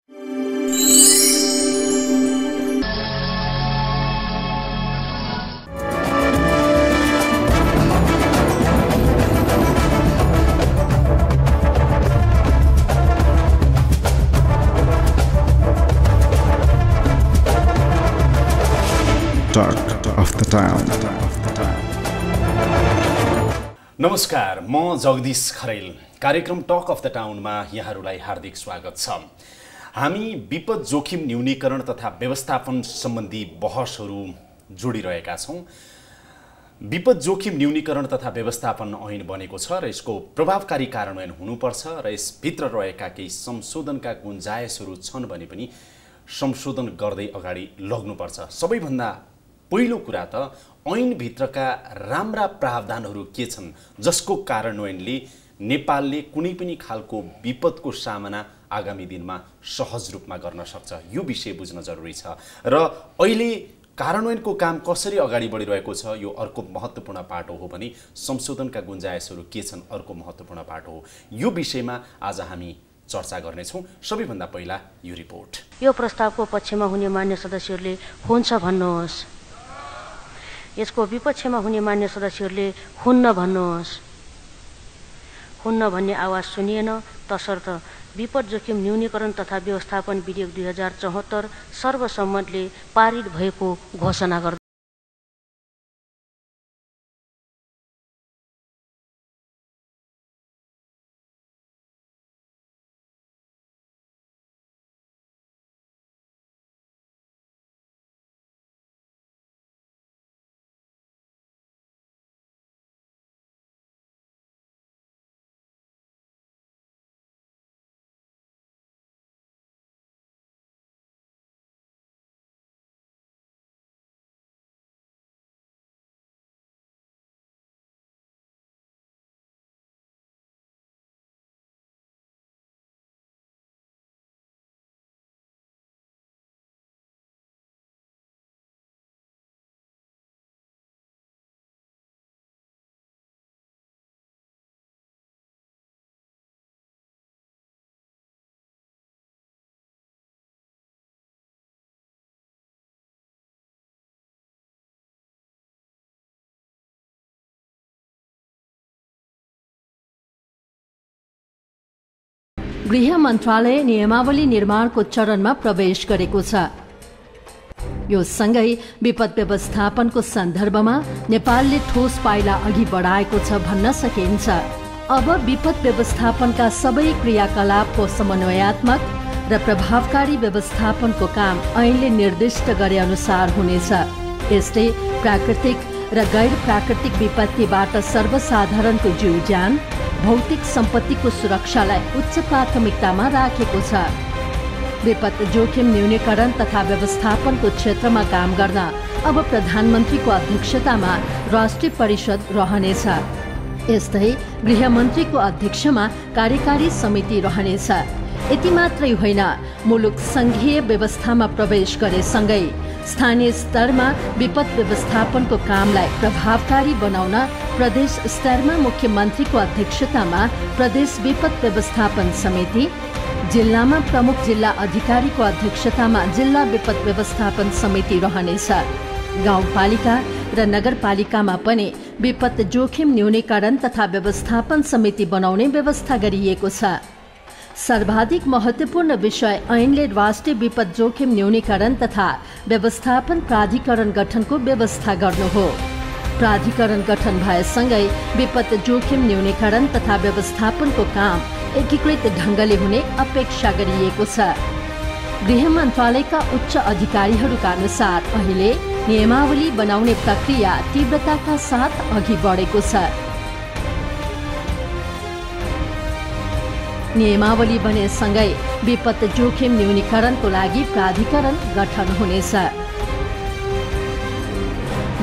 नमस्कार, म जगदीश खरेल। कार्यक्रम टक अफ द टाउनमा यहाँहरूलाई हार्दिक स्वागत छ। हामी विपद जोखिम न्यूनीकरण तथा व्यवस्थापन सम्बन्धी बहसहरू जोडिरहेका छौँ। विपद जोखिम न्यूनीकरण तथा व्यवस्थापन ऐन बनेको छ र यसको प्रभावकारी कार्यान्वयन हुनुपर्छ र यसभित्र रहेका केही संशोधनका गुन्जायसहरू छन् भने पनि संशोधन गर्दै अगाडि लग्नुपर्छ। सबैभन्दा पहिलो कुरा त ऐनभित्रका राम्रा प्रावधानहरू के छन् जसको कार्यान्वयनले नेपालले कुनै पनि खालको विपदको सामना आगामी दिनमा सहज रूपमा गर्न सक्छ, यो विषय बुझ्न जरुरी छ। र अहिले कार्यान्वयनको काम कसरी अगाडि बढिरहेको छ यो अर्को महत्त्वपूर्ण पाटो हो भने संशोधनका गुन्जायसहरू के छन् अर्को महत्त्वपूर्ण पाटो हो। यो विषयमा आज हामी चर्चा गर्नेछौँ। सबैभन्दा पहिला यो रिपोर्ट। यो प्रस्तावको पक्षमा हुने मान्य सदस्यहरूले हुन्छ भन्नुहोस्, यसको विपक्षमा हुने मान्य सदस्यहरूले हुन्न भन्नुहोस्। हुन्न भन्ने आवाज सुनिएन, तसर्थ विपद जोखिम न्यूनीकरण तथा व्यवस्थापन विधेयक 2074 सर्वसम्मतले पारित भएको घोषणा गर्दै गृह मन्त्रालय नियमावली निर्माणको चरणमा प्रवेश गरेको छ। यो सँगै विपद व्यवस्थापनको सन्दर्भमा नेपालले ठोस पाइला अघि बढाएको छ भन्न सकिन्छ। अब विपद व्यवस्थापनका सबै क्रियाकलापको समन्वयात्मक र प्रभावकारी व्यवस्थापनको काम ऐनले निर्दिष्ट गरे अनुसार हुनेछ। यसले प्राकृतिक र गैर प्राकृतिक विपत्तिबाट सर्वसाधारणको जीव ज्यान, भौतिक सम्पत्तिको सुरक्षालाई उच्च प्राथमिकतामा राखेको छ। विपद जोखिम न्यूनीकरण तथा व्यवस्थापनको क्षेत्रमा काम गर्न अब प्रधानमन्त्रीको अध्यक्षतामा राष्ट्रिय परिषद रहनेछ। यस्तै गृहमन्त्रीको अध्यक्षमा कार्यकारी समिति रहनेछ। यति मात्रै होइन, मुलुक संघीय व्यवस्थामा प्रवेश गरेसँगै स्थानीय स्तरमा विपद व्यवस्थापनको कामलाई प्रभावकारी बनाउन प्रदेश स्तरमा मुख्यमन्त्रीको अध्यक्षतामा प्रदेश विपद व्यवस्थापन समिति, जिल्लामा प्रमुख जिल्ला अधिकारीको अध्यक्षतामा जिल्ला विपद व्यवस्थापन समिति रहनेछ। गाउँपालिका र नगरपालिकामा पनि विपद जोखिम न्यूनीकरण तथा व्यवस्थापन समिति बनाउने व्यवस्था गरिएको छ। सर्वाधिक महत्त्वपूर्ण विषय ऐनले राष्ट्रिय विपद जोखिम न्यूनीकरण तथा व्यवस्थापन प्राधिकरण गठनको व्यवस्था गर्नु हो। प्राधिकरण गठन भएसँगै विपद जोखिम न्यूनीकरण तथा व्यवस्थापनको काम एकीकृत ढङ्गले हुने अपेक्षा गरिएको छ। गृह मन्त्रालयका उच्च अधिकारीहरूका अनुसार अहिले नियमावली बनाउने प्रक्रिया तीव्रताका साथ अघि बढेको छ। नियमावली बनेसँगै विपद जोखिम न्यूनीकरणको लागि प्राधिकरण गठन हुनेछ।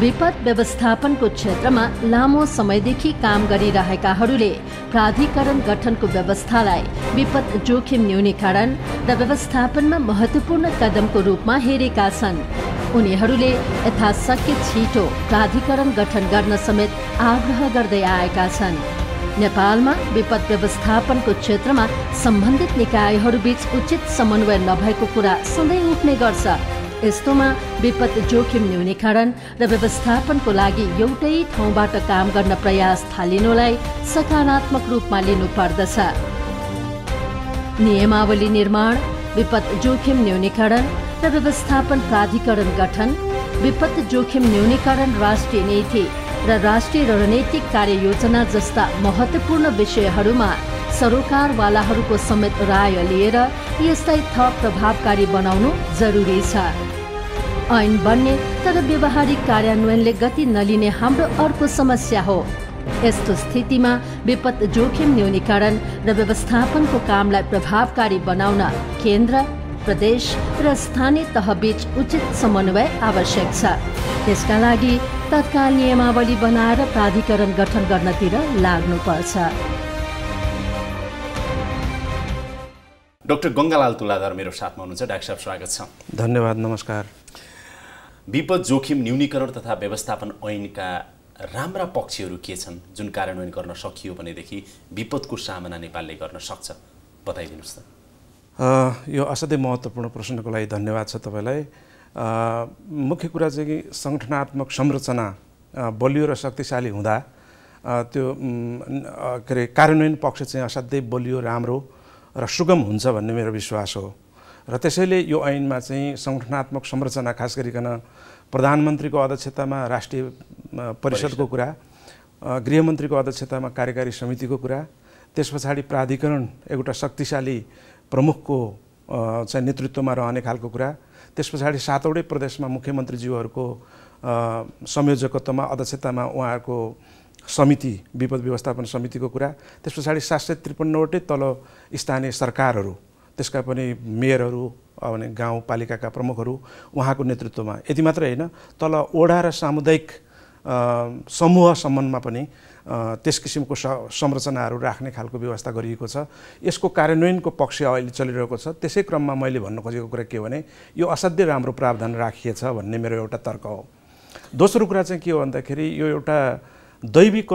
विपद व्यवस्थापनको क्षेत्रमा लामो समयदेखि काम गरिरहेकाहरूले प्राधिकरण गठनको व्यवस्थालाई विपद जोखिम न्यूनीकरण र व्यवस्थापनमा महत्त्वपूर्ण कदमको रूपमा हेरेका छन्। उनीहरूले यथाशक्य छिटो प्राधिकरण गठन गर्न समेत आग्रह गर्दै आएका छन्। नेपालमा विपद व्यवस्थापनको क्षेत्रमा सम्बन्धित निकायहरूबीच उचित समन्वय नभएको कुरा सधैँ उठ्ने गर्छ। यस्तोमा विपद जोखिम न्यूनीकरण र व्यवस्थापनको लागि एउटै ठाउँबाट काम गर्न प्रयास थालिनुलाई सकारात्मक रूपमा लिनुपर्दछ। नियमावली निर्माण, विपद जोखिम न्यूनीकरण र व्यवस्थापन प्राधिकरण गठन, विपद जोखिम न्यूनीकरण राष्ट्रिय नीति र राष्ट्रिय रणनीतिक कार्ययोजना जस्ता महत्त्वपूर्ण विषयहरूमा सरोकारवालाहरूको समेत राय लिएर यसलाई थप प्रभावकारी बनाउनु जरुरी छ। ऐन बन्ने तर व्यवहारिक कार्यान्वयनले गति नलिने हाम्रो अर्को समस्या हो। यस्तो स्थितिमा विपद जोखिम न्यूनीकरण र व्यवस्थापनको कामलाई प्रभावकारी बनाउन केन्द्र, प्रदेश र स्थानीय तहबीच उचित समन्वय आवश्यक छ। त्यसका लागि तत्काल नियमावली बनाएर प्राधिकरण गठन गर्नतिर लाग्नुपर्छ। डाक्टर गङ्गालाल तुलाधर मेरो साथमा हुनुहुन्छ। डाक्टर साहब स्वागत छ। धन्यवाद, नमस्कार। विपद जोखिम न्यूनीकरण तथा व्यवस्थापन ऐनका राम्रा पक्षहरू के छन् जुन कार्यान्वयन गर्न सकियो भनेदेखि विपदको सामना नेपालले गर्न सक्छ, बताइदिनुहोस् त। यो असाध्यै महत्त्वपूर्ण प्रश्नको लागि धन्यवाद छ तपाईँलाई। मुख्य कुरा चाहिँ कि सङ्गठनात्मक संरचना बलियो र शक्तिशाली हुँदा त्यो के अरे कार्यान्वयन पक्ष चाहिँ असाध्यै बलियो, राम्रो र सुगम हुन्छ भन्ने मेरो विश्वास हो। र त्यसैले यो ऐनमा चाहिँ सङ्गठनात्मक संरचना खास गरिकन प्रधानमन्त्रीको अध्यक्षतामा राष्ट्रिय परिषदको कुरा, गृहमन्त्रीको अध्यक्षतामा कार्यकारी समितिको कुरा, त्यस पछाडि प्राधिकरण एउटा शक्तिशाली प्रमुखको चाहिँ नेतृत्वमा रहने खालको कुरा, त्यस पछाडि 7वटै प्रदेशमा मुख्यमन्त्रीज्यूहरूको संयोजकत्वमा अध्यक्षतामा उहाँहरूको समिति, विपद व्यवस्थापन समितिको कुरा, त्यस पछाडि 753वटै तल स्थानीय सरकारहरू, त्यसका पनि मेयरहरू, अनि गाउँपालिकाका प्रमुखहरू उहाँको नेतृत्वमा, यति मात्रै होइन तल वडा र सामुदायिक समूहसम्ममा पनि त्यस किसिमको संरचनाहरू राख्ने खालको व्यवस्था गरिएको छ। यसको कार्यान्वयनको पक्ष अहिले चलिरहेको छ। त्यसै क्रममा मैले भन्न खोजेको कुरा के हो भने यो असाध्यै राम्रो प्रावधान राखिएछ भन्ने मेरो एउटा तर्क हो। दोस्रो कुरा चाहिँ के हो भन्दाखेरि यो एउटा दैविक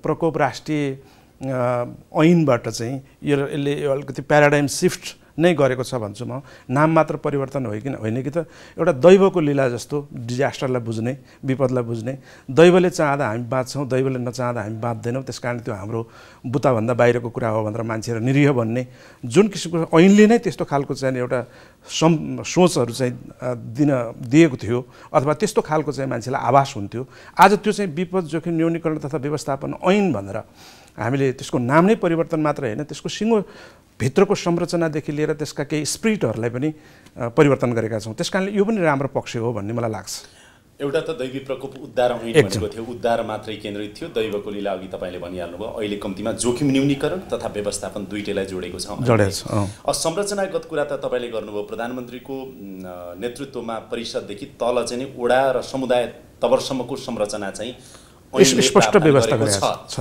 प्रकोप राष्ट्रिय ऐनबाट चाहिँ यसले अलिकति प्याराडाइम सिफ्ट नै गरेको छ भन्छु म। नाम मात्र परिवर्तन होइन कि त एउटा दैवको लीला जस्तो डिजास्टरलाई बुझ्ने, विपदलाई बुझ्ने। दैवले चाहँदा हामी बाँच्छौँ, दैवले नचाहँदा हामी बाँच्दैनौँ। त्यस कारण त्यो हाम्रो बुताभन्दा बाहिरको कुरा हो भनेर मान्छेहरू निरीह भन्ने जुन किसिमको ऐनले नै त्यस्तो खालको चाहिँ एउटा सोचहरू चाहिँ दिएको थियो अथवा त्यस्तो खालको चाहिँ मान्छेलाई आभास हुन्थ्यो। आज त्यो चाहिँ विपद जोखिम न्यूनीकरण तथा व्यवस्थापन ऐन भनेर हामीले त्यसको नाम नै परिवर्तन मात्र होइन, त्यसको सिङ्गो भित्रको संरचनादेखि लिएर त्यसका केही स्पिरिटहरूलाई पनि परिवर्तन गरेका छौँ। त्यस कारणले यो पनि राम्रो पक्ष हो भन्ने मलाई लाग्छ। एउटा त दैवी प्रकोप उद्धार ऐन भनेको थियो, उद्धार मात्रै केन्द्रित थियो। दैवको लीला अघि तपाईँले भनिहाल्नुभयो। अहिले कम्तीमा जोखिम न्यूनीकरण तथा व्यवस्थापन दुईटैलाई जोडेको छ। संरचनागत कुरा त तपाईँले गर्नुभयो। प्रधानमन्त्रीको नेतृत्वमा परिषददेखि तल चाहिँ वडा र समुदाय तबरसम्मको संरचना चाहिँ स्पष्ट व्यवस्था गरेको छ।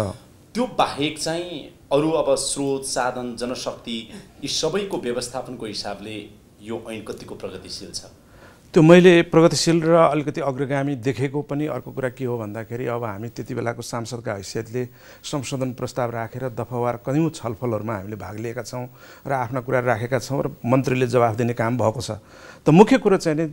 त्यो बाहेक चाहिँ अरू अब स्रोत, साधन, जनशक्ति यी सबैको व्यवस्थापनको हिसाबले यो ऐन कतिको प्रगतिशील छ? त्यो मैले प्रगतिशील र अलिकति अग्रगामी देखेको पनि। अर्को कुरा के हो भन्दाखेरि अब हामी त्यति बेलाको सांसदका हैसियतले संशोधन प्रस्ताव राखेर दफावार कयौँ छलफलहरूमा हामीले भाग लिएका छौँ र आफ्ना कुरा राखेका छौँ र मन्त्रीले जवाफ दिने काम भएको छ। त मुख्य कुरो चाहिँ नि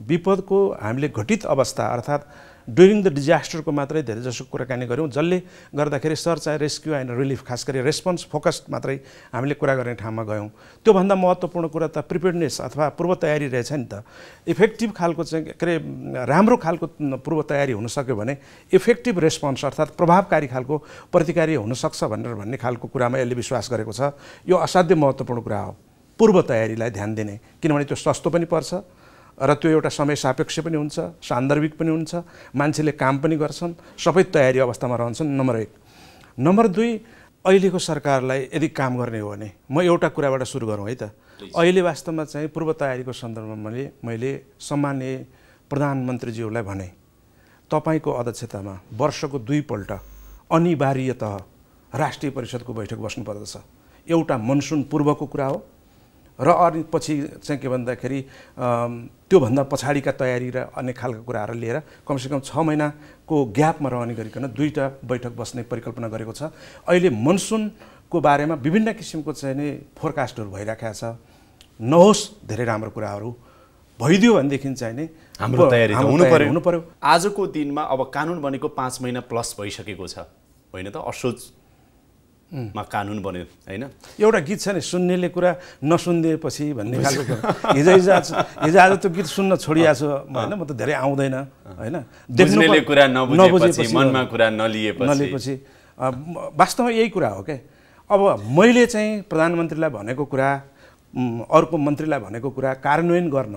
विपदको हामीले घटित अवस्था अर्थात् ड्युरिङ द डिजास्टरको मात्रै धेरै जसो कुराकानी गऱ्यौँ, जसले गर्दाखेरि search and rescue and relief खास गरी रेस्पोन्स फोकस्ड मात्रै हामीले कुरा गर्ने ठाउँमा गयौँ। त्योभन्दा महत्त्वपूर्ण कुरा त प्रिपेयर्डनेस अथवा पूर्व तयारी रहेछ नि त। इफेक्टिभ खालको चाहिँ के अरे राम्रो खालको पूर्व तयारी हुनसक्यो भने इफेक्टिभ रेस्पोन्स अर्थात् प्रभावकारी खालको प्रतिकारी हुनसक्छ भन्ने खालको कुरामा यसले विश्वास गरेको छ। यो असाध्यै महत्त्वपूर्ण कुरा हो पूर्व तयारीलाई ध्यान दिने, किनभने त्यो सस्तो पनि पर्छ र त्यो एउटा समय सापेक्ष पनि हुन्छ, सान्दर्भिक पनि हुन्छ, मान्छेले काम पनि गर्छन्, सबै तयारी अवस्थामा रहन्छन्। नम्बर 1। नम्बर 2, अहिलेको सरकारलाई यदि काम गर्ने हो भने म एउटा कुराबाट सुरु गरौँ है त। अहिले वास्तवमा चाहिँ पूर्व तयारीको सन्दर्भमा मैले सम्माननीय प्रधानमन्त्रीज्यूलाई भने तपाईँको अध्यक्षतामा वर्षको 2 पल्ट अनिवार्यतः राष्ट्रिय परिषदको बैठक बस्नुपर्दछ। एउटा मनसुन पूर्वको कुरा हो र अनि पछि चाहिँ के भन्दाखेरि त्योभन्दा पछाडिका तयारी र अन्य खालका कुराहरू लिएर कमसेकम 6 महिनाको ग्यापमा रहने गरिकन 2टा बैठक बस्ने परिकल्पना गरेको छ। अहिले मनसुनको बारेमा विभिन्न किसिमको चाहिँ नि फोरकास्टहरू भइराखेको छ। नहोस् धेरै राम्रो कुराहरू भइदियो भनेदेखि चाहिँ नि हाम्रो तयारी हुनु पर्यो। आजको दिनमा अब कानुन बनेको 5 महिना प्लस भइसकेको छ होइन त? असोजमा कानुन बन्यो होइन? एउटा गीत छ नि, सुन्नेले कुरा नसुनिदिएपछि भन्ने खालको। हिजो आज त्यो गीत सुन्न छोडिएको छु होइन, म त धेरै आउँदैन होइन। बुझ्नेले कुरा नबुझेपछि, मनमा कुरा नलिएपछि वास्तवमा यही कुरा हो क्या। अब मैले चाहिँ प्रधानमन्त्रीलाई भनेको कुरा, अर्को मन्त्रीलाई भनेको कुरा कार्यान्वयन गर्न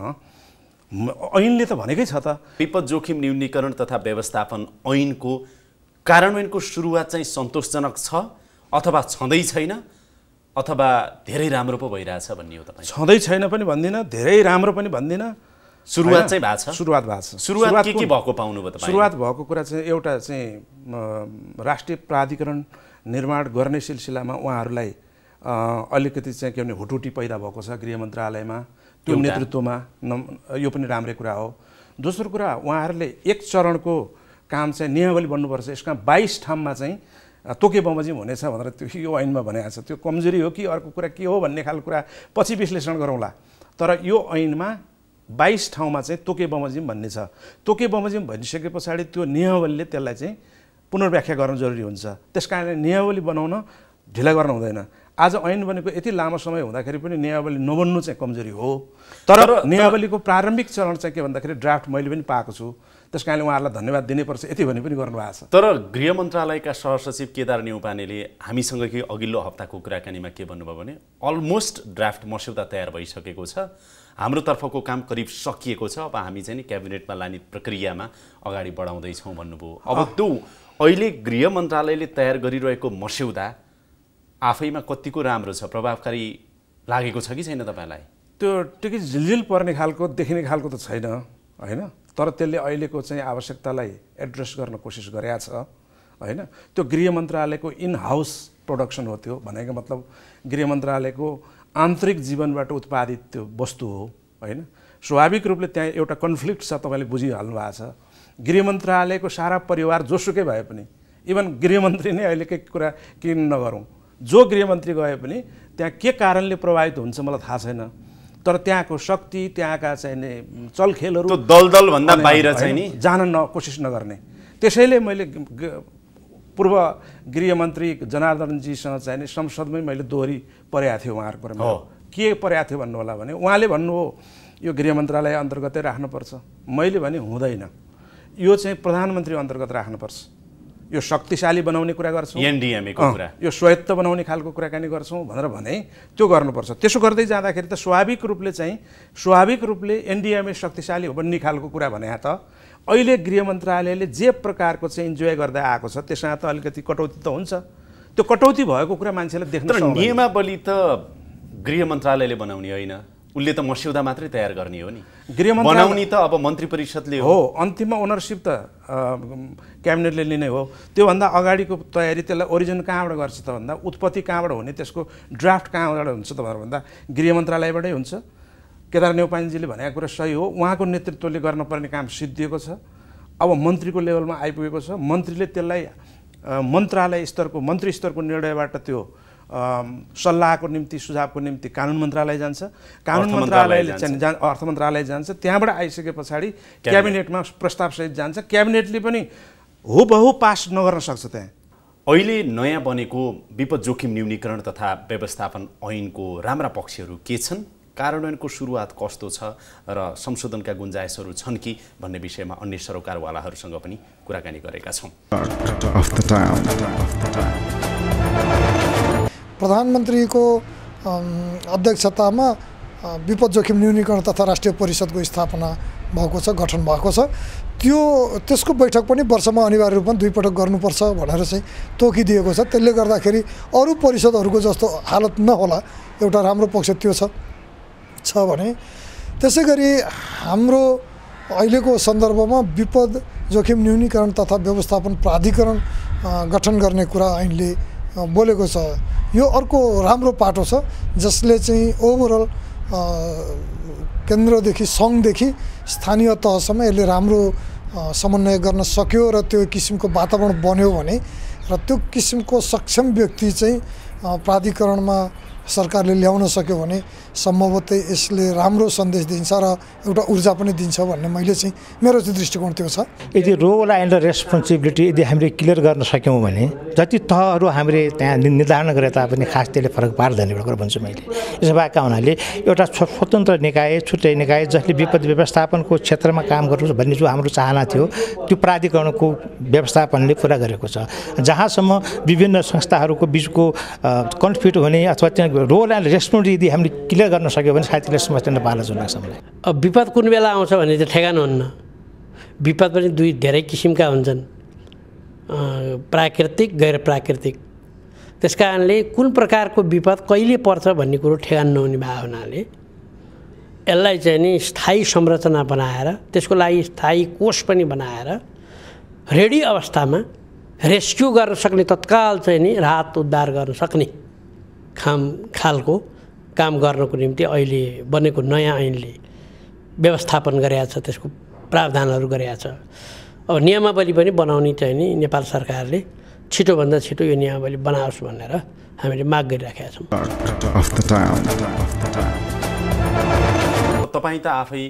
ऐनले त भनेकै छ त। विपद जोखिम न्यूनीकरण तथा व्यवस्थापन ऐनको कार्यान्वयनको सुरुवात चाहिँ सन्तोषजनक छ अथवा छँदै छैन अथवा धेरै राम्रो पो भइरहेछ भन्ने हो तपाईँ? छँदै छैन पनि भन्दिनँ, धेरै राम्रो पनि भन्दिनँ। सुरुवात चाहिँ भएको छ। सुरुवात के भएको पाउनुभयो तपाईँ? सुरुवात भएको कुरा चाहिँ एउटा चाहिँ राष्ट्रिय प्राधिकरण निर्माण गर्ने सिलसिलामा उहाँहरूलाई अलिकति चाहिँ के भने हुटुटी पैदा भएको छ गृह मन्त्रालयमा, त्यो नेतृत्वमा। यो पनि राम्रै कुरा हो। दोस्रो कुरा, उहाँहरूले एक चरणको काम चाहिँ नियमावली बन्नुपर्छ, यसमा 22 ठाउँमा चाहिँ तोके बमोजिम हुनेछ भनेर त्यो यो ऐनमा भनेको छ। त्यो कमजोरी हो कि अर्को कुरा के हो भन्ने खालको कुरा पछि विश्लेषण गरौँला। तर यो ऐनमा 22 ठाउँमा चाहिँ तोके बमोजिम भन्ने छ। तोके बमोजिम भनिसके पछाडि त्यो नियमावलीले त्यसलाई चाहिँ पुनर्व्याख्या गर्न जरुरी हुन्छ। त्यस कारणले नियमावली बनाउन ढिला गर्न हुँदैन। आज ऐन बनेको यति लामो समय हुँदाखेरि पनि नियमावली नबन्नु चाहिँ कमजोरी हो। तर नियमावलीको प्रारम्भिक चरण चाहिँ के भन्दाखेरि ड्राफ्ट मैले पनि पाएको छु। त्यस कारणले उहाँहरूलाई धन्यवाद दिनैपर्छ, यति भने पनि गर्नुभएको छ। तर गृह मन्त्रालयका सहसचिव केदार न्यौपानेले हामीसँग कि अघिल्लो हप्ताको कुराकानीमा के भन्नुभयो भने अलमोस्ट ड्राफ्ट मस्यौदा तयार भइसकेको छ, हाम्रो तर्फको काम करिब सकिएको छ, अब हामी चाहिँ नि क्याबिनेटमा लाने प्रक्रियामा अगाडि बढाउँदैछौँ भन्नुभयो। अब त्यो अहिले गृह मन्त्रालयले तयार गरिरहेको मस्यौदा आफैमा कतिको राम्रो छ, प्रभावकारी लागेको छ कि छैन तपाईँलाई? त्यो टिकै झिलझिल पर्ने खालको देखिने खालको त छैन होइन, तर त्यसले अहिलेको चाहिँ आवश्यकतालाई एड्रेस गर्न कोसिस गरेको छ होइन। त्यो गृह मन्त्रालयको इन हाउस प्रोडक्सन हो। त्यो भनेको मतलब गृह मन्त्रालयको आन्तरिक जीवनबाट उत्पादित त्यो वस्तु हो होइन। स्वाभाविक रूपले त्यहाँ एउटा कन्फ्लिक्ट छ, तपाईँले बुझिहाल्नु भएको छ। गृह मन्त्रालयको सारा परिवार जोसुकै भए पनि, इभन गृहमन्त्री नै अहिलेकै कुरा किन नगरौँ, जो गृहमन्त्री गए पनि त्यहाँ के कारणले प्रभावित हुन्छ मलाई थाहा छैन। तर त्यहाँको शक्ति, त्यहाँका चाहिँ चलखेलहरू दलदल भन्दा बाहिर चाहिँ नि जान कोसिस नगर्ने। त्यसैले मैले पूर्व गृहमन्त्री जनार्दनजीसँग चाहिँ नि संसदमै मैले दोहोरी परेको थियो उहाँहरूको कुरामा। के परेको थियो भन्नु होला भने उहाँले भन्नुभयो यो गृह मन्त्रालय अन्तर्गतै राख्नुपर्छ। मैले भने हुँदैन, यो चाहिँ प्रधानमन्त्री अन्तर्गत राख्नुपर्छ। यो शक्तिशाली बनाउने कुरा गर्छौँ, एनडिएमएको कुरा, यो स्वायत्त बनाउने खालको कुराकानी गर्छौँ भनेर भने त्यो गर्नुपर्छ। त्यसो गर्दै जाँदाखेरि त स्वाभाविक रूपले एनडिएमए शक्तिशाली हो भन्ने खालको कुरा भने त अहिले गृह मन्त्रालयले जे प्रकारको चाहिँ इन्जोय गर्दै आएको छ त्यसमा त अलिकति कटौती त हुन्छ। त्यो कटौती भएको कुरा मान्छेले देख्न सक्छ। तर नियमावली त गृह मन्त्रालयले बनाउने होइन, उसले त मस्यौदा मात्रै तयार गर्ने हो नि। गृह मन्त्रालय बनाउने त अब मन्त्री परिषदले हो, अन्तिममा ओनरसिप त क्याबिनेटले लिने हो। त्योभन्दा अगाडिको तयारी त्यसलाई ओरिजिन कहाँबाट गर्छ त भन्दा उत्पत्ति कहाँबाट हुने, त्यसको ड्राफ्ट कहाँबाट हुन्छ त भनेर भन्दा गृह मन्त्रालयबाटै हुन्छ। केदार न्यौपानेजीले भनेको कुरा सही हो, उहाँको नेतृत्वले गर्नुपर्ने काम सिद्धिएको छ। अब मन्त्रीको लेभलमा आइपुगेको छ, मन्त्रीले त्यसलाई मन्त्रालय स्तरको मन्त्री स्तरको निर्णयबाट त्यो सल्लाहको निम्ति सुझावको निम्ति कानुन मन्त्रालय जान्छ, कानुन मन्त्रालयले चाहिँ अर्थ मन्त्रालय जान्छ, त्यहाँबाट आइसके पछाडि क्याबिनेटमा प्रस्तावसहित जान्छ। क्याबिनेटले पनि हुबहु पास नगर्न सक्छ। त्यहाँ अहिले नयाँ बनेको विपद जोखिम न्यूनीकरण तथा व्यवस्थापन ऐनको राम्रा पक्षहरू के छन्, कार्यान्वयनको सुरुवात कस्तो छ र संशोधनका गुन्जाइसहरू छन् कि भन्ने विषयमा अन्य सरोकारवालाहरूसँग पनि कुराकानी गरेका छौँ। प्रधानमन्त्रीको अध्यक्षतामा विपद जोखिम न्यूनीकरण तथा राष्ट्रिय परिषदको स्थापना भएको छ, गठन भएको छ। त्यसको बैठक पनि वर्षमा अनिवार्य रूपमा 2 पटक गर्नुपर्छ भनेर चाहिँ तोकिदिएको छ। त्यसले गर्दाखेरि अरू परिषदहरूको जस्तो हालत नहोला, एउटा राम्रो पक्ष त्यो छ भने। त्यसै गरी हाम्रो अहिलेको सन्दर्भमा विपद जोखिम न्यूनीकरण तथा व्यवस्थापन प्राधिकरण गठन गर्ने कुरा ऐनले बोलेको छ। यो अर्को राम्रो पाटो छ जसले चाहिँ ओभरअल केन्द्रदेखि सङ्घदेखि स्थानीय तहसम्म यसले राम्रो समन्वय गर्न सक्यो र त्यो किसिमको वातावरण बन्यो भने र त्यो किसिमको सक्षम व्यक्ति चाहिँ प्राधिकरणमा सरकारले ल्याउन सक्यो भने सम्भवतः यसले राम्रो सन्देश दिन्छ र एउटा ऊर्जा पनि दिन्छ भन्ने मैले चाहिँ मेरो चाहिँ दृष्टिकोण त्यो छ। यदि रोल एन्ड रेस्पोन्सिबिलिटी यदि हामीले क्लियर गर्न सक्यौँ भने जति तहहरू हामीले त्यहाँ निर्धारण गरे तापनि खास त्यसले फरक पार्दैन एउटा कुरा भन्छु मैले। यसो भएका हुनाले एउटा स्वतन्त्र निकाय छुट्टै निकाय जसले विपद व्यवस्थापनको क्षेत्रमा काम गर्नु भन्ने जो हाम्रो चाहना थियो त्यो प्राधिकरणको व्यवस्थापनले पुरा गरेको छ। जहाँसम्म विभिन्न संस्थाहरूको बिचको कन्फ्लिक्ट हुने अथवा त्यहाँ रोल एन्ड रेस्पोन्सिबिलिटी यदि हामीले क्लियर गर्न सक्यो भने सायद त्यसले समस्या नपार्न जुन लाग्छ मलाई। अब विपद कुन बेला आउँछ भने चाहिँ ठेगान हुन्न। विपद पनि धेरै किसिमका हुन्छन्, प्राकृतिक गैर प्राकृतिक। त्यस कारणले कुन प्रकारको विपद कहिले पर्छ भन्ने कुरो ठेगान नहुने भए हुनाले यसलाई चाहिँ नि स्थायी संरचना बनाएर त्यसको लागि स्थायी कोष पनि बनाएर रेडी अवस्थामा रेस्क्यु गर्न सक्ने तत्काल चाहिँ नि राहत उद्धार गर्न सक्ने खालको काम गर्नको निम्ति अहिले बनेको नयाँ ऐनले व्यवस्थापन गरेको छ, त्यसको प्रावधानहरू गरेको छ। अब नियमावली पनि बनाउने चाहिँ नि नेपाल सरकारले छिटोभन्दा छिटो यो नियमावली बनाओस् भनेर हामीले माग गरिराखेका छौँ। तपाईँ त आफै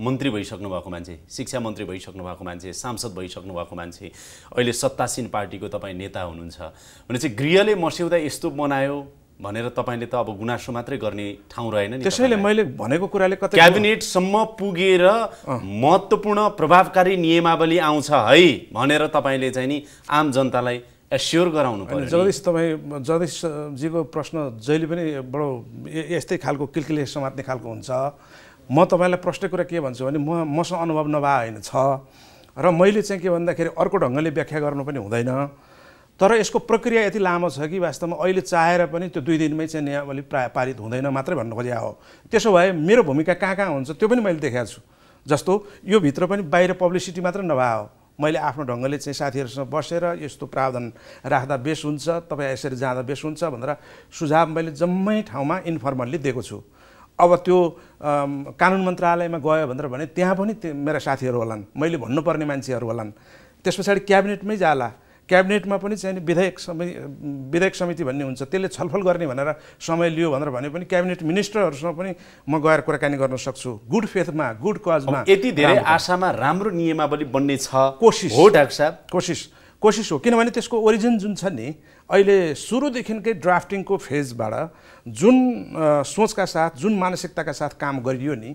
मन्त्री भइसक्नु भएको मान्छे, शिक्षा मन्त्री भइसक्नु भएको मान्छे, सांसद भइसक्नु भएको मान्छे, अहिले सत्तासीन पार्टीको तपाईँ नेता हुनुहुन्छ भने चाहिँ गृहले मस्यौदा यस्तो बनायो भनेर तपाईँले त अब गुनासो मात्रै गर्ने ठाउँ रहेन नि। त्यसैले मैले भनेको कुराले कतै क्याबिनेटसम्म पुगेर महत्त्वपूर्ण प्रभावकारी नियमावली आउँछ है भनेर तपाईँले चाहिँ नि आम जनतालाई एस्योर गराउनु पर्यो। जगदीशजीको प्रश्न जहिले पनि बडो यस्तै खालको किलकिले समात्ने खालको हुन्छ। म तपाईँलाई प्रश्न कुरा के भन्छु भने मसँग अनुभव नभए होइन छ र मैले चाहिँ के भन्दाखेरि अर्को ढङ्गले व्याख्या गर्नु पनि हुँदैन। तर यसको प्रक्रिया यति लामो छ कि वास्तवमा अहिले चाहेर पनि त्यो 2 दिनमै चाहिँ नियमावली पारित हुँदैन मात्रै भन्नु खोजेको हो। त्यसो भए मेरो भूमिका कहाँ हुन्छ त्यो पनि मैले देखाएको छु। जस्तो यो भित्र पनि बाहिर पब्लिसिटी मात्र नभए हो, मैले आफ्नो ढङ्गले चाहिँ साथीहरूसँग बसेर यस्तो प्रावधान राख्दा बेस हुन्छ, तपाईँ यसरी जाँदा बेस हुन्छ भनेर सुझाव मैले जम्मै ठाउँमा इन्फर्मल्ली दिएको छु। अब त्यो कानुन मन्त्रालयमा गयो भनेर भने त्यहाँ पनि मेरा साथीहरू होलान्, मैले भन्नुपर्ने मान्छेहरू होलान्। त्यस पछाडि क्याबिनेटमै जाला, क्याबिनेटमा पनि चाहिँ विधेयक समिति भन्ने हुन्छ, त्यसले छलफल गर्ने भनेर समय लियो भनेर भने पनि क्याबिनेट मिनिस्टरहरूसँग पनि म गएर कुराकानी गर्न सक्छु। गुड फेथमा, गुड कजमा। यति धेरै आशामा राम्रो नियमावली बन्ने छ कोसिस हो डाक्टर साहब? कोसिस हो, किनभने त्यसको ओरिजिन जुन छ नि अहिले सुरुदेखिकै ड्राफ्टिङको फेजबाट जुन सोचका साथ जुन मानसिकताका साथ काम गरियो नि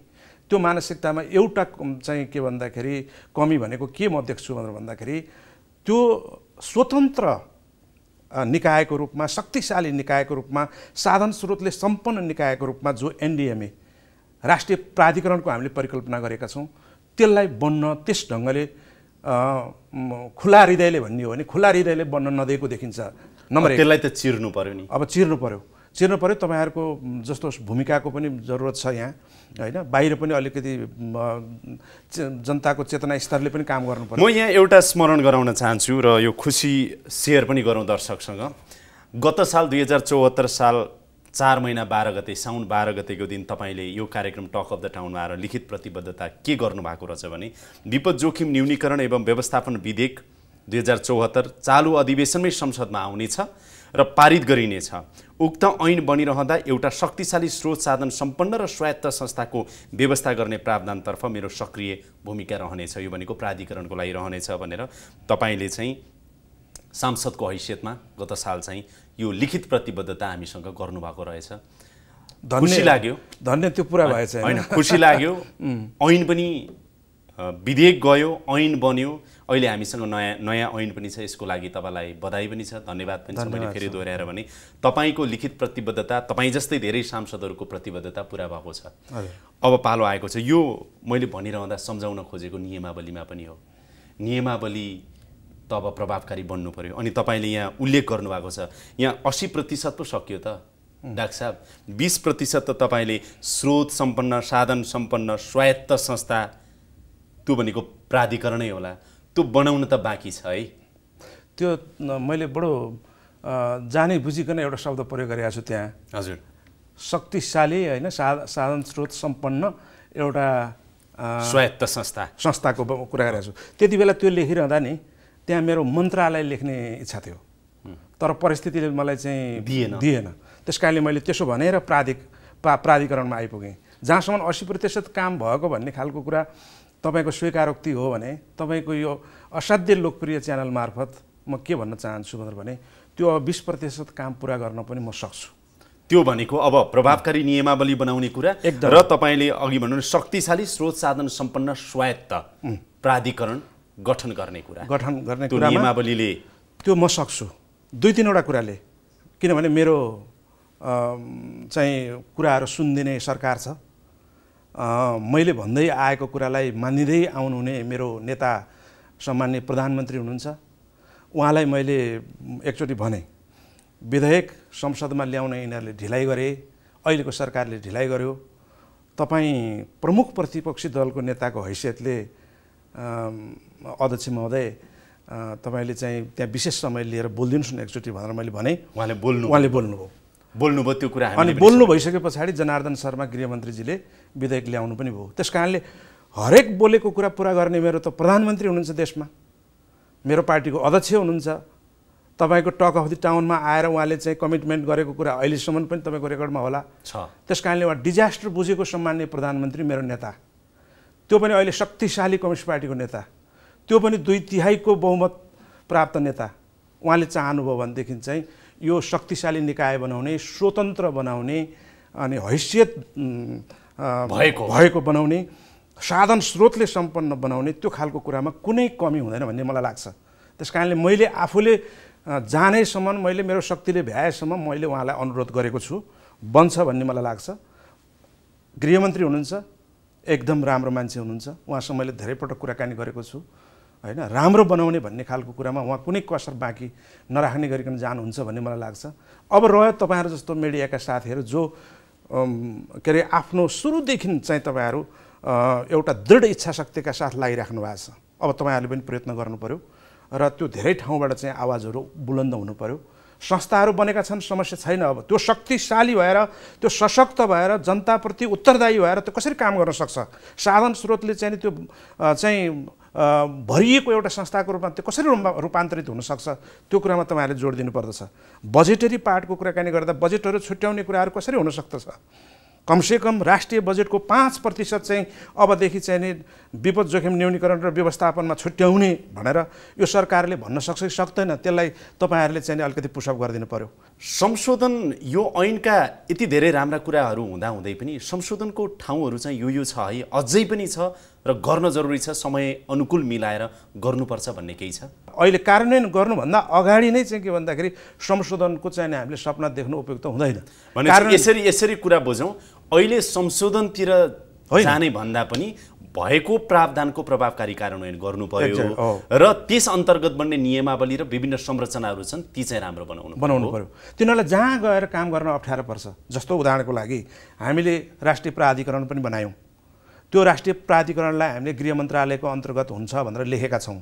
त्यो मानसिकतामा एउटा चाहिँ के भन्दाखेरि कमी भनेको के म देख्छु भनेर भन्दाखेरि त्यो स्वतन्त्र निकायको रूपमा, शक्तिशाली निकायको रूपमा, साधन स्रोतले सम्पन्न निकायको रूपमा जो एनडिएमए राष्ट्रिय प्राधिकरणको हामीले परिकल्पना गरेका छौँ त्यसलाई बन्न त्यस ढङ्गले खुला हृदयले भन्ने हो भने खुला हृदयले बन्न नदिएको देखिन्छ। नम्बर 1 त्यसलाई त चिर्नु पर्यो नि। अब चिर्नु पर्यो। तपाईँहरूको जस्तो भूमिकाको पनि जरुरत छ यहाँ होइन, बाहिर पनि अलिकति जनताको चेतना स्तरले पनि काम गर्नु पर्यो। म यहाँ एउटा स्मरण गराउन चाहन्छु र यो खुसी सेयर पनि गरौँ दर्शकसँग। गत साल 2074 साल 4 महिना 12 गते साउन 12 गतेको दिन तपाईँले यो कार्यक्रम टक अफ द टाउनमा आएर लिखित प्रतिबद्धता के गर्नुभएको रहेछ भने विपद जोखिम न्यूनीकरण एवं व्यवस्थापन विधेयक 2074 चालु अधिवेशनमै संसदमा आउनेछ र पारित गरिनेछ। उक्त ऐन बनिरहँदा एउटा शक्तिशाली स्रोत साधन सम्पन्न र स्वायत्त संस्थाको व्यवस्था गर्ने प्रावधानतर्फ मेरो सक्रिय भूमिका रहनेछ। यो भनेको प्राधिकरणको लागि रहनेछ भनेर तपाईँले चाहिँ सांसदको हैसियतमा गत साल चाहिँ यो लिखित प्रतिबद्धता हामीसँग गर्नुभएको रहेछ। खुसी लाग्यो। धन्य त्यो पुरा भएछ होइन, खुसी लाग्यो। ऐन पनि विधेयक गयो, ऐन बन्यो, अहिले हामीसँग नयाँ ऐन पनि छ। यसको लागि तपाईँलाई बधाई पनि छ, धन्यवाद पनि छ। मैले फेरि दोहोऱ्याएर भने तपाईँको लिखित प्रतिबद्धता, तपाईँ जस्तै धेरै सांसदहरूको प्रतिबद्धता पुरा भएको छ। अब पालो आएको छ यो मैले भनिरहँदा सम्झाउन खोजेको नियमावलीमा पनि हो। नियमावली त अब प्रभावकारी बन्नु पर्यो। अनि तपाईँले यहाँ उल्लेख गर्नुभएको छ यहाँ 80% पो सक्यो त डाक्टर साहब। 20% त तपाईँले स्रोत सम्पन्न, साधन सम्पन्न, स्वायत्त संस्था, त्यो भनेको प्राधिकरणै होला, त्यो बनाउन त बाँकी छ है। त्यो मैले बडो जानी बुझिकन एउटा शब्द प्रयोग गरेको छु त्यहाँ। हजुर, शक्तिशाली होइन साधन स्रोत सम्पन्न एउटा स्वायत्त संस्थाको कुरा गरेको छु। त्यति बेला त्यो लेखिरहँदा नि त्यहाँ मेरो मन्त्रालय लेख्ने इच्छा थियो, तर परिस्थितिले मलाई चाहिँ दिएन। त्यस कारणले मैले त्यसो भनेर प्राधिकरणमा आइपुगेँ, जहाँसम्म 80% काम भएको भन्ने खालको कुरा तपाईँको स्वीकारोक्ति हो भने तपाईँको यो असाध्य लोकप्रिय च्यानल मार्फत म के भन्न चाहन्छु भने त्यो 20% काम पुरा गर्न पनि म सक्छु। त्यो भनेको अब प्रभावकारी नियमावली बनाउने कुरा र तपाईँले अघि भन्नु शक्तिशाली स्रोत साधन सम्पन्न स्वायत्त प्राधिकरण गठन गर्ने कुरा नियमावलीले त्यो म सक्छु। 2-3वटा कुराले, किनभने मेरो चाहिँ कुराहरू सुनिदिने सरकार छ। मैले भन्दै आएको कुरालाई मानिँदै आउनुहुने मेरो नेता सम्माननीय प्रधानमन्त्री हुनुहुन्छ, उहाँलाई मैले एकचोटि भने विधेयक संसदमा ल्याउन यिनीहरूले ढिलाइ गरे, अहिलेको सरकारले ढिलाइ गर्यो। तपाईँ प्रमुख प्रतिपक्षी दलको नेताको हैसियतले अध्यक्ष महोदय तपाईँले चाहिँ त्यहाँ विशेष समय लिएर बोलिदिनुहोस् न एकचोटि भनेर मैले भने। उहाँले बोल्नुभयो त्यो कुरा। अनि बोल्नु भइसके पछाडि जनार्दन शर्मा गृहमन्त्रीजीले विधेयक ल्याउनु पनि भयो। त्यस कारणले हरेक बोलेको कुरा पुरा गर्ने मेरो त प्रधानमन्त्री हुनुहुन्छ देशमा, मेरो पार्टीको अध्यक्ष हुनुहुन्छ। तपाईँको टक अफ द टाउनमा आएर उहाँले चाहिँ कमिटमेन्ट गरेको कुरा अहिलेसम्म पनि तपाईँको रेकर्डमा होला। त्यस कारणले उहाँ डिजास्टर बुझेको सम्माननीय प्रधानमन्त्री मेरो नेता, त्यो पनि अहिले शक्तिशाली कम्युनिस्ट पार्टीको नेता, त्यो पनि 2/3 बहुमत प्राप्त नेता। उहाँले चाहनुभयो भनेदेखि चाहिँ यो शक्तिशाली निकाय बनाउने, स्वतन्त्र बनाउने अनि हैसियत भएको बनाउने, साधन स्रोतले सम्पन्न बनाउने, त्यो खालको कुरामा कुनै कमी हुँदैन भन्ने मलाई लाग्छ। त्यस कारणले मैले आफूले जानेसम्म, मैले मेरो शक्तिले भ्याएसम्म मैले उहाँलाई अनुरोध गरेको छु, बन्छ भन्ने मलाई लाग्छ। गृहमन्त्री हुनुहुन्छ, एकदम राम्रो मान्छे हुनुहुन्छ, उहाँसँग मैले धेरै पटक कुराकानी गरेको छु होइन। राम्रो बनाउने भन्ने खालको कुरामा उहाँ कुनै कसर बाँकी नराख्ने गरिकन जानुहुन्छ भन्ने मलाई लाग्छ। अब रह्यो तपाईँहरू जस्तो मिडियाका साथीहरू जो के अरे आफ्नो सुरुदेखि चाहिँ तपाईँहरू एउटा दृढ इच्छा शक्तिका साथ लागिराख्नु भएको छ। अब तपाईँहरूले पनि प्रयत्न गर्नु पर्यो र त्यो धेरै ठाउँबाट चाहिँ आवाजहरू बुलन्द हुनु पर्यो। संस्थाहरू बनेका छन्, समस्या छैन। अब त्यो शक्तिशाली भएर, त्यो सशक्त भएर, जनताप्रति उत्तरदायी भएर त्यो कसरी काम गर्न सक्छ, साधन स्रोतले चाहिँ त्यो चाहिँ भरिएको एउटा संस्थाको रूपमा त्यो कसरी रूपान्तरित हुनसक्छ, त्यो कुरामा तपाईँहरूले जोड दिनुपर्दछ। बजेटरी पार्टको कुराकानी गर्दा बजेटहरू छुट्याउने कुराहरू कसरी हुन सक्दछ? कमसेकम राष्ट्रिय बजेटको 5% चाहिँ अबदेखि चाहिँ नि विपद जोखिम न्यूनीकरण र व्यवस्थापनमा छुट्याउने भनेर यो सरकारले भन्न सक्छ कि सक्दैन, त्यसलाई तपाईँहरूले चाहिँ अलिकति पुसअप गरिदिनु पर्यो। संशोधन यो ऐनका यति धेरै राम्रा कुराहरू हुँदाहुँदै पनि संशोधनको ठाउँहरू चाहिँ यो छ है, अझै पनि छ र गर्न जरुरी छ, समय अनुकूल मिलाएर गर्नुपर्छ भन्ने केही छ? अहिले कार्यान्वयन गर्नुभन्दा अगाडि नै चाहिँ के भन्दाखेरि संशोधनको चाहिँ हामीले सपना देख्नु उपयुक्त हुँदैन। भने यसरी कुरा बुझौँ, अहिले संशोधनतिर जाने भन्दा पनि भएको प्रावधानको प्रभावकारी कार्यान्वयन गर्नु पर्यो र त्यस अन्तर्गत बन्ने नियमावली र विभिन्न संरचनाहरू छन् ती चाहिँ राम्रो बनाउनु पर्यो। तिनीहरूलाई जहाँ गएर काम गर्न अप्ठ्यारो पर्छ, जस्तो उदाहरणको लागि हामीले राष्ट्रिय प्राधिकरण पनि बनायौँ। त्यो राष्ट्रिय प्राधिकरणलाई हामीले गृह मन्त्रालयको अन्तर्गत हुन्छ भनेर लेखेका छौँ।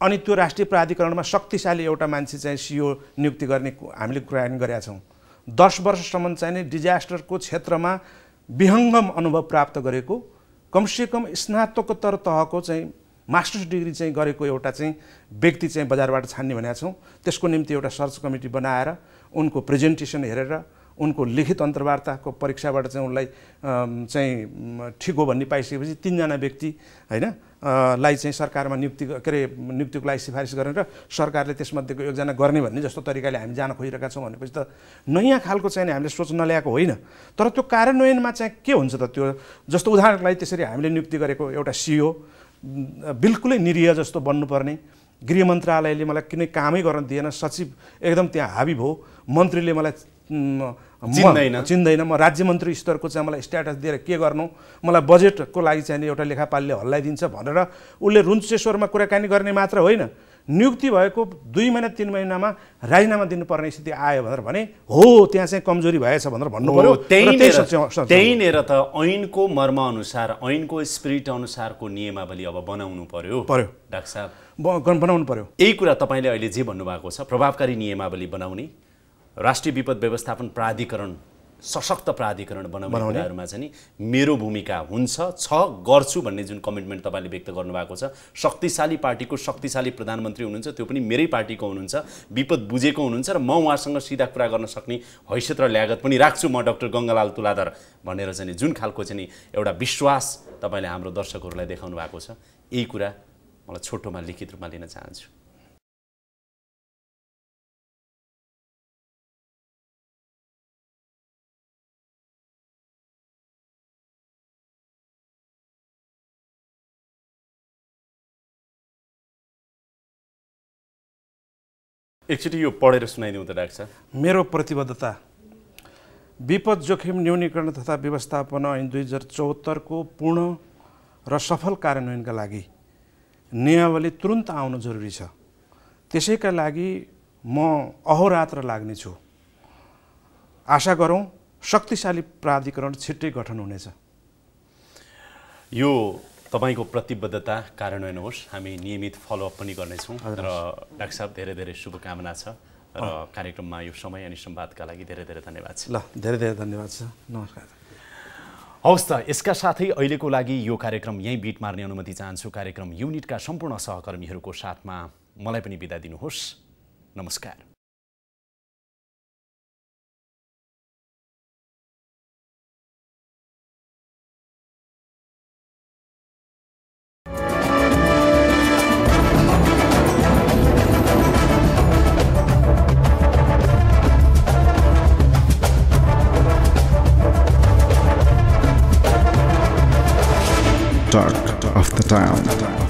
अनि त्यो राष्ट्रिय प्राधिकरणमा शक्तिशाली एउटा मान्छे चाहिँ सिओ नियुक्ति गर्ने हामीले कुराकानी गरेका छौँ। 10 वर्षसम्म चाहिँ नि डिजास्टरको क्षेत्रमा विहङ्गम अनुभव प्राप्त गरेको, कमसेकम स्नातकोत्तर तहको चाहिँ मास्टर्स डिग्री चाहिँ गरेको एउटा चाहिँ व्यक्ति चाहिँ बजारबाट छान्ने भनेका छौँ। त्यसको निम्ति एउटा सर्च कमिटी बनाएर उनको प्रेजेन्टेसन हेरेर उनको लिखित अन्तर्वार्ताको परीक्षाबाट चाहिँ उनलाई चाहिँ ठिक हो भन्ने पाइसकेपछि 3 जना व्यक्ति होइन लाई चाहिँ सरकारमा नियुक्तिको लागि सिफारिस गरेर सरकारले त्यसमध्येको 1 जना गर्ने भन्ने जस्तो तरिकाले हामी जान खोजिरहेका छौँ। भनेपछि त नयाँ खालको चाहिँ हामीले सोच नल्याएको होइन, तर त्यो कार्यान्वयनमा चाहिँ के हुन्छ त? त्यो जस्तो उदाहरणको लागि त्यसरी हामीले नियुक्ति गरेको एउटा सिओ बिल्कुलै निरीह जस्तो बन्नुपर्ने, गृह मन्त्रालयले मलाई कुनै कामै गर्न दिएन, सचिव एकदम त्यहाँ हाबी भयो, मन्त्रीले मलाई चिन्दैन, म राज्य मन्त्री स्तरको चाहिँ मलाई स्ट्याटस दिएर के गर्नु, मलाई बजेटको लागि चाहिँ एउटा लेखापालले हल्लाइदिन्छ भनेर उसले रुन्चेश्वरमा कुराकानी गर्ने मात्र होइन, नियुक्ति भएको 2 महिना 3 महिनामा राजीनामा दिनुपर्ने स्थिति आयो भनेर भने हो त्यहाँ चाहिँ कमजोरी भएछ भनेर भन्नु पर्यो। त्यहीँनिर त ऐनको मर्म अनुसार ऐनको स्पिरिट अनुसारको नियमावली अब बनाउनु पर्यो डाक्टर साहब, बनाउनु पर्यो। यही कुरा तपाईँले अहिले जे भन्नुभएको छ, प्रभावकारी नियमावली बनाउने, राष्ट्रिय विपद व्यवस्थापन प्राधिकरण सशक्त प्राधिकरण बनाउने कुराहरूमा चाहिँ मेरो भूमिका हुन्छ गर्छु भन्ने जुन कमिटमेन्ट तपाईँले व्यक्त गर्नुभएको छ। शक्तिशाली पार्टीको शक्तिशाली प्रधानमन्त्री हुनुहुन्छ, त्यो पनि मेरै पार्टीको हुनुहुन्छ, विपद बुझेको हुनुहुन्छ र म उहाँसँग सिधा कुरा गर्न सक्ने हैसियत र ल्यागत पनि राख्छु म डाक्टर गङ्गालाल तुलाधर भनेर चाहिँ जुन खालको चाहिँ एउटा विश्वास तपाईँले हाम्रो दर्शकहरूलाई देखाउनु भएको छ, यही कुरा मलाई छोटोमा लिखित रूपमा लिन चाहन्छु। एकचोटि यो पढेर सुनाइदिउँ त डाक्टर साहब। मेरो प्रतिबद्धता विपद जोखिम न्यूनीकरण तथा व्यवस्थापन ऐन 2074 को पूर्ण र सफल कार्यान्वयनका लागि नियमावली तुरुन्त आउन जरुरी छ। त्यसैका लागि म अहोरात्र लाग्नेछु। आशा गरौँ शक्तिशाली प्राधिकरण छिट्टै गठन हुनेछ। यो तपाईको प्रतिबद्धता कार्यान्वयन होस्, हामी नियमित फलोअप पनि गर्नेछौँ र डाक्टर साहब धेरै धेरै शुभकामना छ र कार्यक्रममा यो समय अनि संवादका लागि धेरै धेरै धन्यवाद छ। ल धेरै धेरै धन्यवाद छ। नमस्कार। हवस् त, यसका साथै अहिलेको लागि यो कार्यक्रम यहीँ बिट मार्ने अनुमति चाहन्छु। कार्यक्रम युनिटका सम्पूर्ण सहकर्मीहरूको साथमा मलाई पनि बिदा दिनुहोस्। नमस्कार। Talk of the Town.